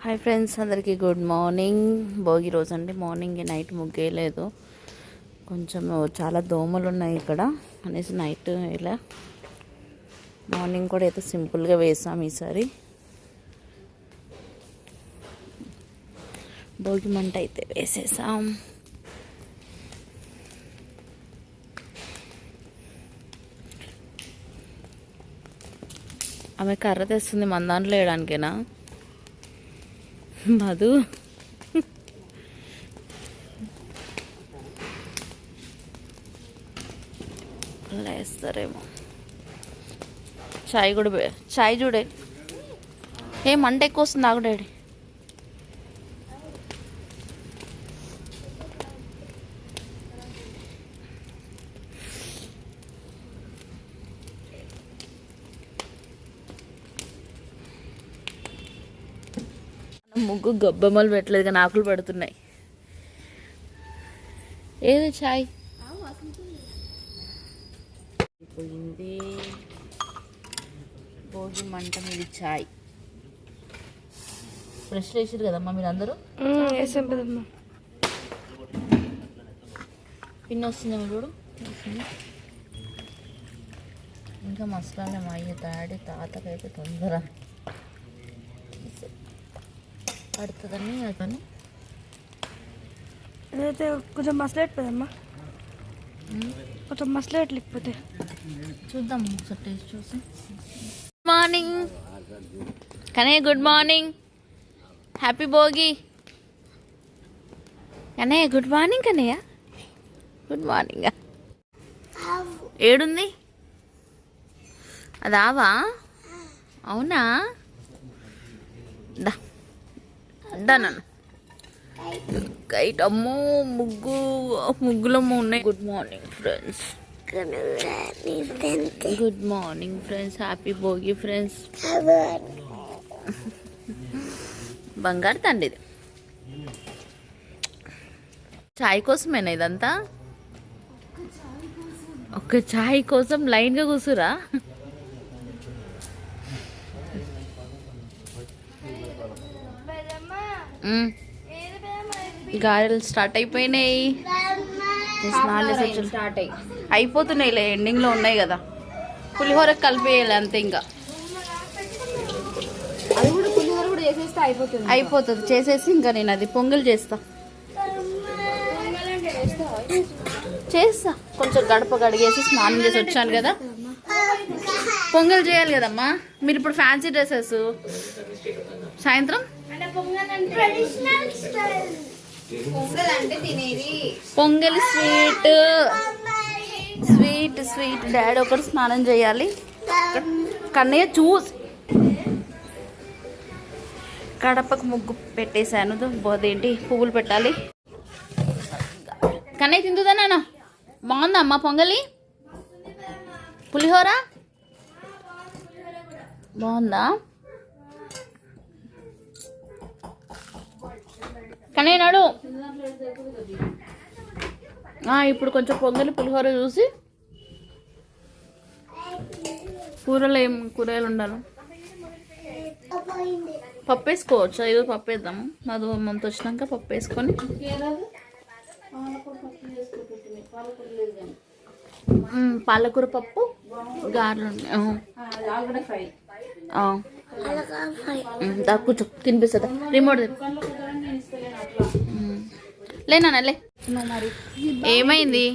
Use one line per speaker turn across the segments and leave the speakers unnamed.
Hi friends, అందరికీ good morning. Bhogi రోజు అండి. మార్నింగ్ నైట్ ముగ్గేయలేదు, కొంచెం చాలా దోమలు ఉన్నాయి ఇక్కడ అనేసి నైట్ ఇలా మార్నింగ్ కూడా అయితే సింపుల్గా వేసాం. ఈసారి భోగి మంట అయితే వేసేసాం. ఆమె కర్ర తెస్తుంది మన దాంట్లో వేయడానికేనా మధు? అలా వేస్తారేమో. చాయ్ కూడా చాయ్ చూడే ఏ మంట ఎక్కువ వస్తుంది. ఆగు డాడీ. ముగ్గు గొబ్బెమ్మలు పెట్టలేదు కానీ ఆకులు పడుతున్నాయి. ఏది చాయ్ పోయింది. భోగి మంట మీద చాయ్ ఫ్రెష్ వేసారు కదమ్మా మీరు అందరూ? పిన్ వస్తుందేమో చూడు. ఇంకా మసాలా మా అయ్య తాడి తాతకైతే తొందర పడుతుందని అతను
ఇదైతే కొంచెం మసలేట్లేదమ్మా, కొంచెం మసలేట్లేకపోతే
చూద్దాం ఒకసారి టేస్ట్ చూసి. Good morning Kanayya, good morning, happy Bhogi Kanayya. Good morning Kanayya, good morning. ఏడుంది అది? ఆవా? అవునా? దా నన్ను కైట్. అమ్మో ముగ్గులమ్మో ఉన్నాయి. Good morning friends, good morning friends, happy Bhogi friends. బంగారు తండ్రి ఇది. చాయ్ కోసమేనా ఇదంతా? ఒక్క చాయ్ కోసం లైన్గా కూసురా? గారెలు స్టార్ట్ అయిపోయినాయి. స్టార్ట్ అయిపోతున్నాయిలే, ఎండింగ్లో ఉన్నాయి కదా. పులిహోర కలిపేయాలి అంతే. ఇంకా అయిపోతుంది చేసేసి ఇంకా నేను అది పొంగల్ చేస్తా. కొంచెం గడప గడిగేసి స్నానం చేసి వచ్చాను కదా, పొంగల్ చేయాలి కదమ్మా. మీరు ఇప్పుడు ఫ్యాన్సీ డ్రెస్సెస్, సాయంత్రం pongal sweet sweet sweet. Daddy ఒకటి స్నానం చేయాలి. కన్నయ్య చూసి కడపకు ముగ్గు పెట్టేశాను. అదేంటి పువ్వులు పెట్టాలి. కన్నయ్య తిందుదా నాన్న? బాగుందా అమ్మ పొంగలి? పులిహోర బాగుందా? కన్నయ్య నాడు. ఇప్పుడు కొంచెం పొంగలి పులిహోర చూసి. కూరలు ఏం కూరగాయలు ఉండాలి? పప్పు వేసుకోవచ్చు. ఈరోజు పప్పు వేద్దాము. అది మంత్ వచ్చినాక పప్పు వేసుకొని పాలకూర పప్పు, గారెలు కూర్చో తినిపిస్తుందా? రిమోట్ లేనా లే. ఏమైంది?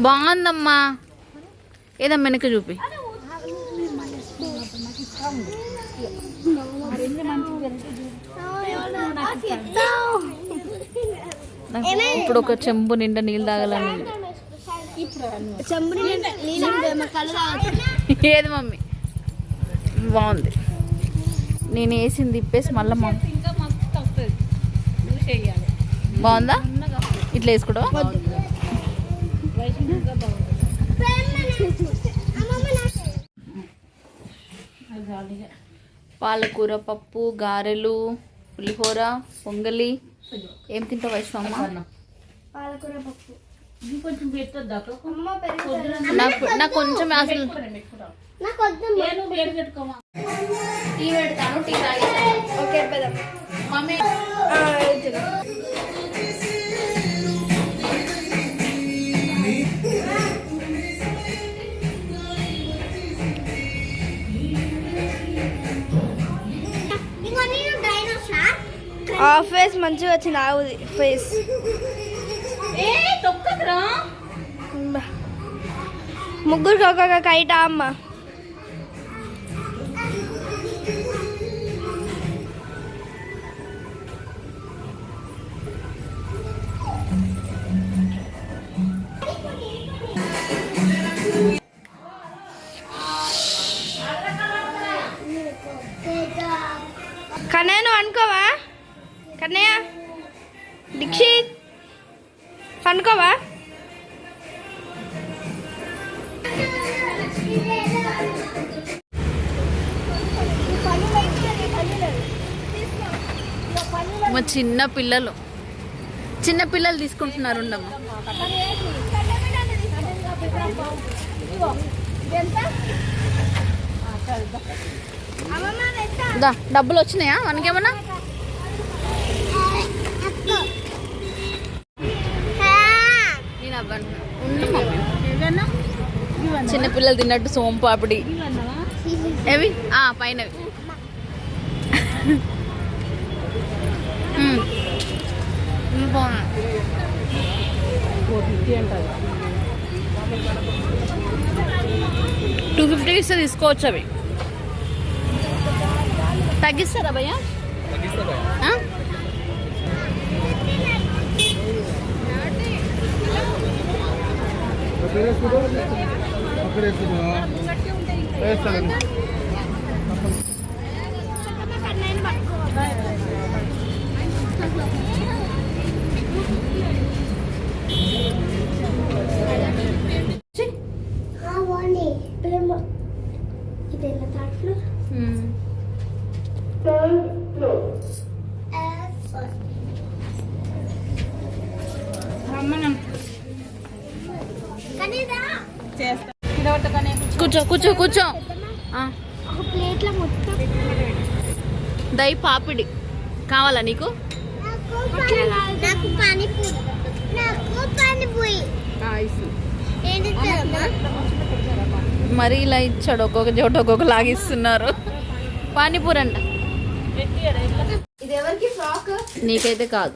బాగుందమ్మా. ఏదమ్మా వెనక చూపి. ఇప్పుడు ఒక చెంబు నిండా నీళ్ళు తాగాలని. ఏది మమ్మీ? బాగుంది. నేను వేసింది ఇప్పేసి మళ్ళీ బాగుందా? ఇట్లా వేసుకోవడం పాలకూర పప్పు, గారెలు, పులిహోర, పొంగలి. ఏం తింటావు వైష్ణమ్మ?
పాలకూర పప్పు.
కొంచెం పెట్టొద్దా
నాకు కొంచెం అసలు
వేడి పెట్టుకోమా.
టీ పెడతాను, టీ తాగి
ఓకే పెద్దాం.
మమ్మీ.
ఆ ఫేస్ మంచిగా వచ్చింది, ఆవుది ఫేస్.
తొక్కరా
ముగ్గురికి ఒక్కొక్క కైటా అమ్మ. కన్నయ్య నువ్వు అనుకోవా? కన్నయ్య దీక్షిత్ అనుకోవా?
మా చిన్న పిల్లలు తీసుకుంటున్నారు. ఉండమ్మా డబ్బులు వచ్చినాయా మనకేమన్నా? నేను అవ్వను. చిన్నపిల్లలు తిన్నట్టు సోంపాపిడి అవి పైనవి. $250 ఇస్తే తీసుకోవచ్చు. అవి తగ్గిస్తారా భయ్యా? కూర్చో. దై పాపిడి కావాలా నీకు? మరి ఇలా ఇచ్చాడు, ఒక్కొక్క చోట ఒక్కొక్క లాగిస్తున్నారు. పానీపూరి అంట. నీకైతే కాదు.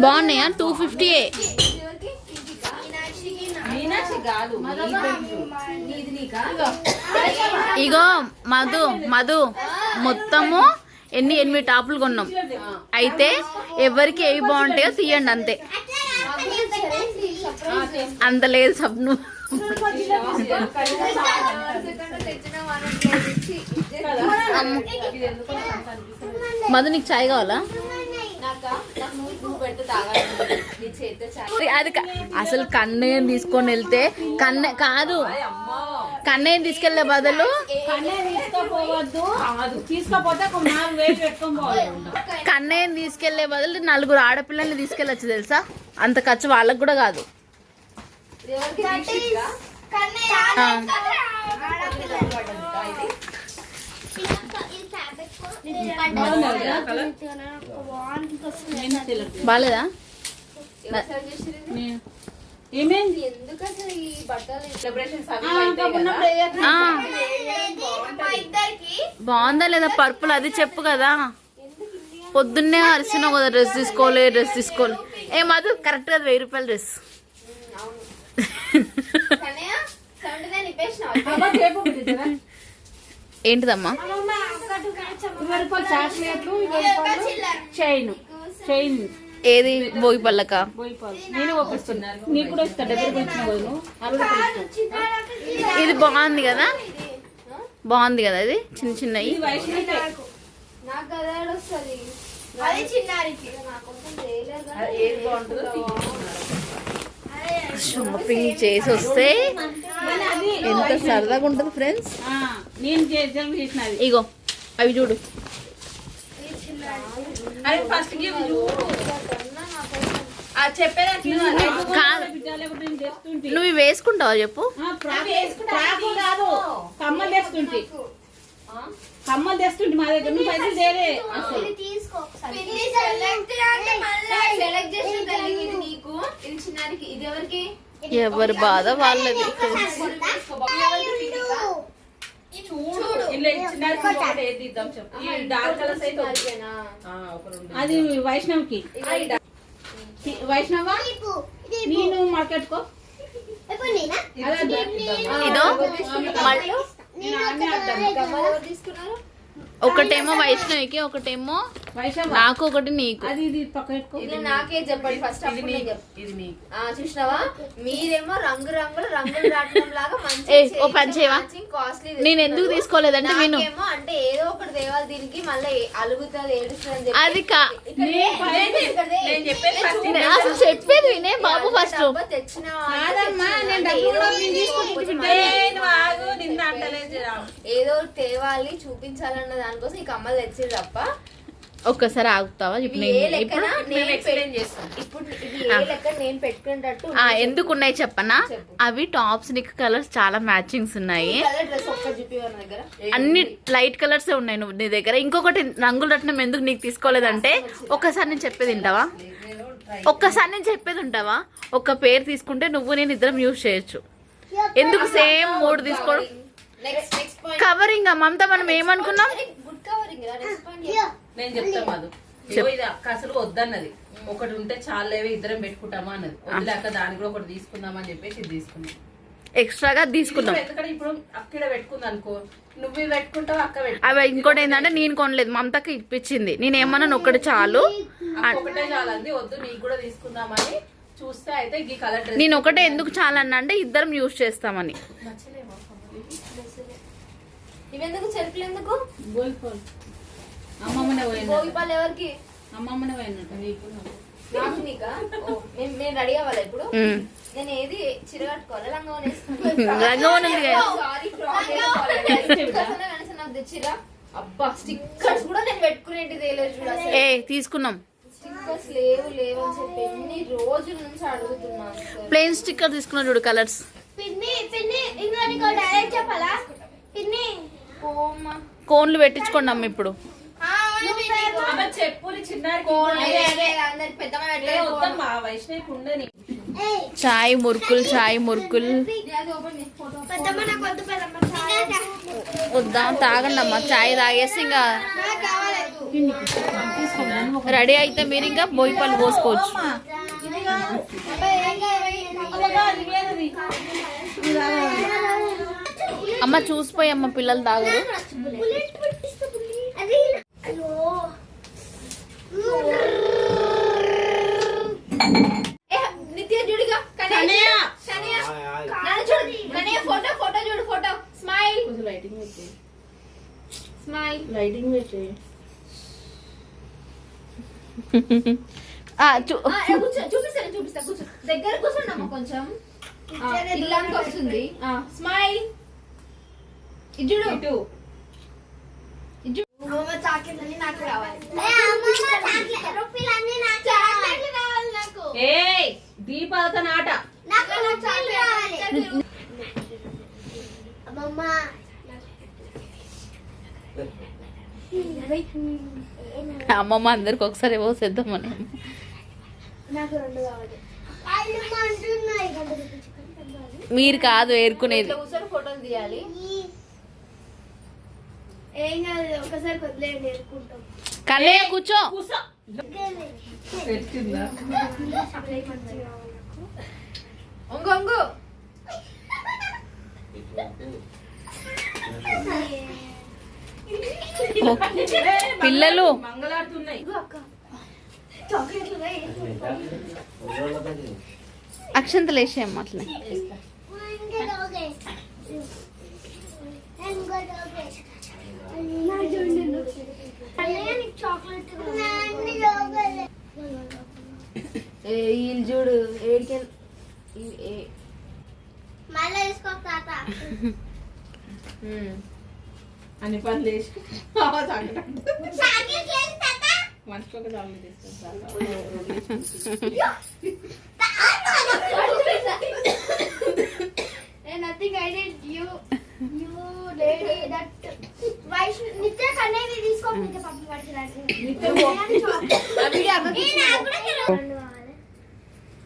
బాగున్నాయా? 250. ఇగో మధు మొత్తము 8 టాపులు కొన్నాం. అయితే ఎవరికి ఏవి బాగుంటాయో తీయండి అంతే. అంత లేదు సబ్ను. మధు నీకు చాయ్ కావాలా? అది అసలు కన్నయ్యని తీసుకొని వెళ్తే కన్నయ్యని తీసుకెళ్లే బదులు కన్నయ్యని తీసుకెళ్లే బదులు 4 ఆడపిల్లల్ని తీసుకెళ్ళచ్చు తెలుసా? అంత ఖర్చు వాళ్ళకు కూడా కాదు. బాలేదా? బాగుందా లేదా పర్పుల్? అది చెప్పు కదా. పొద్దున్నే అరిసినావు కదా డ్రెస్ తీసుకోలే. ఏ మధు కరెక్ట్ గా ₹1000 డ్రెస్. ఏంటిదమ్మా? ఏది? భోగి పళ్ళక? ఇది బాగుంది కదా, ఇది చిన్న చిన్నవి. షాపింగ్ చేసి వస్తే ఎంత సరదాగా ఉంటుంది ఫ్రెండ్స్. ఇగో అవి చూడు.
అరే ఫస్ట్ గివ్ చూడు. చెప్పేది
కాదు, నువ్వు ఇవి వేసుకుంటావా చెప్పు.
కాదు, కమ్మలు తెస్తుంటే కమ్మలు తెస్తుంటే మా దగ్గర నువ్వు పైసలు తేలే అసలు.
ఎవరి బాధ వాళ్ళది.
అది వైష్ణవ్కి. వైష్ణవ నేను మార్కెట్కో.
ఇదో ఒకటేమో వైష్ణవికి, ఒకటేమో నాకు, ఒకటి నీకు.
అది ఇది పక్కన
నాకే చెప్పండి ఫస్ట్.
ఇది నీకు.
చూసినావా, మీరేమో రంగు రంగులు రంగులు రావడం లాగా
ఓ పని చేయవా,
కాస్ట్లీ.
నేను ఎందుకు తీసుకోలేదంటే విను,
అంటే ఏదో ఒకటి తేవాలి దీనికి, మళ్ళీ అలుగుతుంది ఏడుస్తుంది.
అది అసలు
చెప్పేది
చెప్పేది వినే బాబు ఫస్ట్.
తెచ్చిన ఏదో తేవాలి చూపించాలన్న దానికోసం ఈ కమ్మలు తెచ్చేది తప్ప.
ఒక్కసారి ఆగుతావా ఇప్పుడు
నేను పెట్టుకునేటట్టు
ఎందుకు ఉన్నాయి చెప్పనా? అవి టాప్స్ నిక్ కలర్స్ చాలా మ్యాచింగ్స్ ఉన్నాయి, అన్ని లైట్ కలర్స్ ఉన్నాయి నువ్వు నీ దగ్గర. ఇంకొకటి రంగుల రత్నం ఎందుకు నీకు తీసుకోలేదంటే, ఒక్కసారి నేను చెప్పేది వింటావా? ఒక్కసారి నేను చెప్పేది ఉంటావా? ఒక పేరు తీసుకుంటే నువ్వు నేను ఇద్దరం యూజ్ చేయొచ్చు. ఎందుకు సేమ్ 3 తీసుకోవడం? కవరింగ్ మమతా, మనం ఏమనుకున్నాం?
నేను చెప్తా మాదు, ఇది అక్క అసలు వద్దన్నది. ఒకటి ఉంటే చాలేవి ఇద్దరం పెట్టుకుంటామా అన్నది. వదిలేక దాని కూడా ఒకటి తీసుకుందామని చెప్పేసి ఇది తీసుకున్నాం.
ఎక్స్ట్రాగా తీసుకుందాం.
ఎందుకంటే ఇప్పుడు అక్కడ పెట్టుకుంది అనుకో, నువ్వు పెట్టుకుంటావు అక్క పెట్టు.
అవి ఇంకోటి ఏంటంటే నేను కొనలేదు, మమతకి ఇప్పించింది. నేనేమన్నాను ఒకటి చాలు,
ఒకటే చాలు అంది. వద్దు నీకు కూడా తీసుకుందామని చూస్తే అయితే ఈ కలర్ డ్రెస్
నేను ఒకటే ఎందుకు చాలన్నా అంటే ఇద్దరం యూజ్ చేస్తామని.
ఇవెందుకు చెరుకులు ఎందుకు?
అమ్మమ్మనే
భోగిపాలు ఎవరికి?
అమ్మమ్మనే పోయినట్టు
నాకు నీకా? నేను రెడీ అవ్వాలి ఇప్పుడు. నేను ఏది చీర కట్టుకోవాలి, లంగా నాకు తెచ్చిరా. అబ్బా స్టిక్కర్స్ కూడా నేను పెట్టుకునేది చూడాలి.
తీసుకున్నాం.
స్టిక్కర్స్ లేవు లేవు అని చెప్పి ఎన్ని రోజుల నుంచి అడుగుతున్నాను.
ప్లెయిన్ స్టిక్కర్ తీసుకున్నా చూడు, కలర్స్.
చెప్పాలా?
కోన్లు పెట్టించుకోండి అమ్మ ఇప్పుడు. చాయ్ మురుకులు, చాయ్ మురుకులు వద్దా? తాగండి అమ్మా, చాయ్ తాగేసి ఇంకా రెడీ అయితే మీరు ఇంకా భోగిపళ్ళు పోసుకోవచ్చు. అమ్మ చూసిపోయి అమ్మ, పిల్లలు తాగరు.
నిత్య చూడుగా ఫోటో ఫోటో చూడు, ఫోటో స్మైల్ స్మైల్
లైటింగ్ పెట్టే.
చూపిస్తాను చూపిస్తా, కూర్చో దగ్గర కూర్చోండి అమ్మ, కొంచెం ఇల్లానికి వస్తుంది. స్మైల్ ఇటు చాక్లెట్లన్నీ నాకు కావాలి.
దీపాలతో నాట
అమ్మమ్మ అందరికి ఒకసారి పోసేద్దామని. మీరు కాదు ఏరుకునేది.
ఫోటోలు తీయాలి. ఏం కాదు, ఒకసారి వదిలేయండి, ఏరుకుంటాం.
కన్నయ్య కూర్చో.
ఒంగు
పిల్లలు
మంగళాడుతున్నాయి.
అక్షంతలు వేసేయమ్మ అట్లా.
చూడు
అన్ని పనులు వేసి మనిషికి ఒక చాలు తీసుకుంటా
nothing I did. You lady that. Why should Nitya Kanai తీసుకో నిత్య పప్పు పట్టిరాసి
నిత్య ఆ వీడియో అక్కకి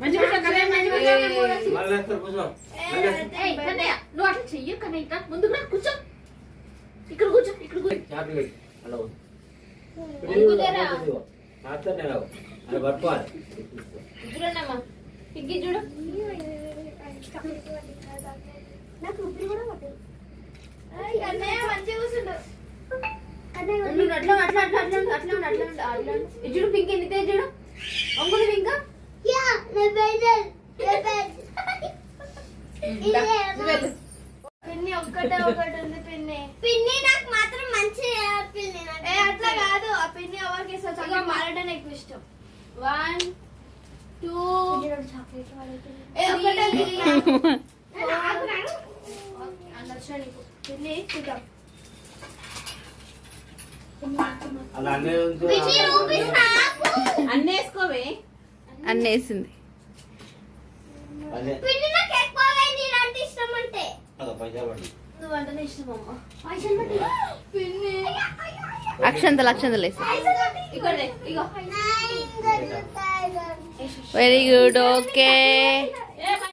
మంచిగా కరే మంచిగా
ఏయ్ కన్నయ్య నువ్వు అట్లా చెయ్యి కన్నయ్య ముందుకు రా కూర్చో ఇక్కడ కూర్చో చూడమ్మా పిగ్గి చూడు నాకు ఉప్పు కూడా పట్టదు కన్నయ్య మంచిగా కూర్చుండు అట్లా చూడు పింక్ ఎన్ని చూడు అంగులు పింక్ పిన్ని ఒకటి ఉంది పిన్ని నాకు మాత్రం మంచి పిన్ని అట్లా కాదు ఆ పిన్ని ఎవరికి ఇస్తా మారడం ఎక్కువ ఇష్టం 1 2 పిన్ని చూద్దాం
అన్నీ వేసుకోవే
అన్నీ వేసింది.
పిన్ని నాకు ఎక్కువగా నీలాంటి ఇష్టం అంటే నువ్వంటనే ఇష్టం అమ్మ పిన్ని
అక్షంతలు వేసి
ఇగో
వెరీ గుడ్. ఓకే.